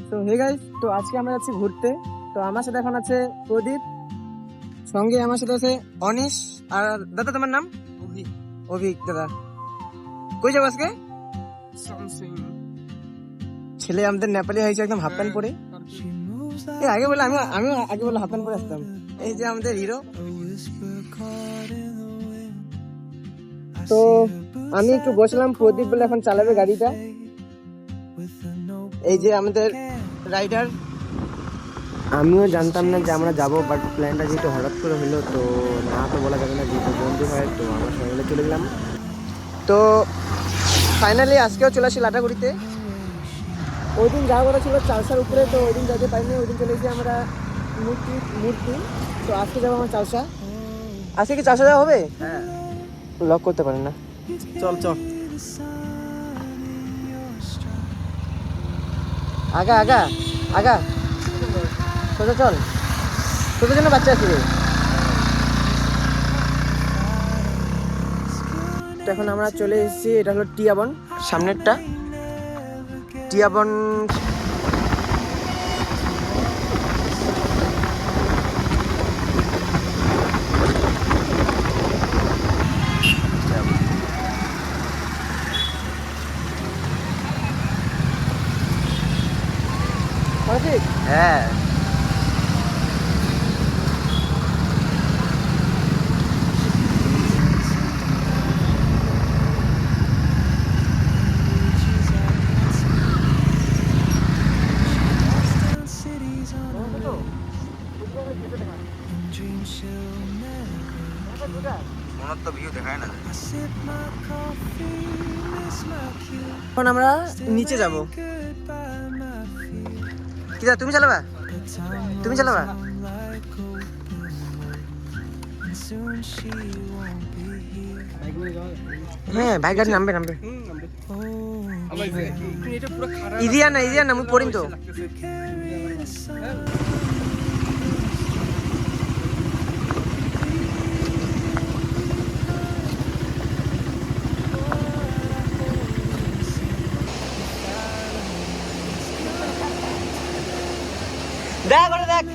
তো hey guys, তো আজকে আমরা যাচ্ছি ঘুরতে। তো আমার সাথে এখন আছে প্রদীপ, সঙ্গে আমার সাথে আছে অনিশ। আর দাদা তোমার নাম? অভিক। অভিক দাদা, কই যাবো আজকে? ছেলে আমাদের নেপালি হয়েছে, একদম হাফ প্যান্ট পরে। আগে বলে আমি আগে বলে হাফ প্যান্ট পরে আসতাম। এই যে আমাদের হিরো। তো আমি একটু বসলাম, প্রদীপ বলে এখন চালাবে গাড়িটা। এই যে আমাদের রাইডার। আমিও জানতাম না যে আমরা যাবো, বাট প্ল্যানটা যেহেতু হঠাৎ করে হলো, তো না তো বলা যাবে না, যেহেতু বন্ধু হয়, তো আমরা সবাই মিলে চলে গেলাম। তো ফাইনালি আজকেও চলে আসি লাটাগুড়িতে। ওই দিন যাওয়ার কথা ছিল চালসার উপরে, তো ওই দিন যেতে পারিনি। ওই দিন চলে এসেছি আমরা মূর্তি। তো আজকে যাবো আমার চালসা। আজকে কি চালসা যাওয়া হবে? হ্যাঁ, লক করতে পারেন না। চল চল। আগা আগা আগা, সোজা চল, তোদের জন্য বাচ্চা আসবে। তো এখন আমরা চলে এসেছি, এটা হলো টিয়াবন, সামনেরটা টিয়াবন। হ্যাঁ, মনের তো ভিউ দেখায় না। এখন আমরা নিচে যাব। কি দা, তুমি চালাবা? তুমি চালাবা? হ্যাঁ, বাইক গাড়ি নামবে। ইদিয়া না আমি পড়িম তো। দেখ দেখ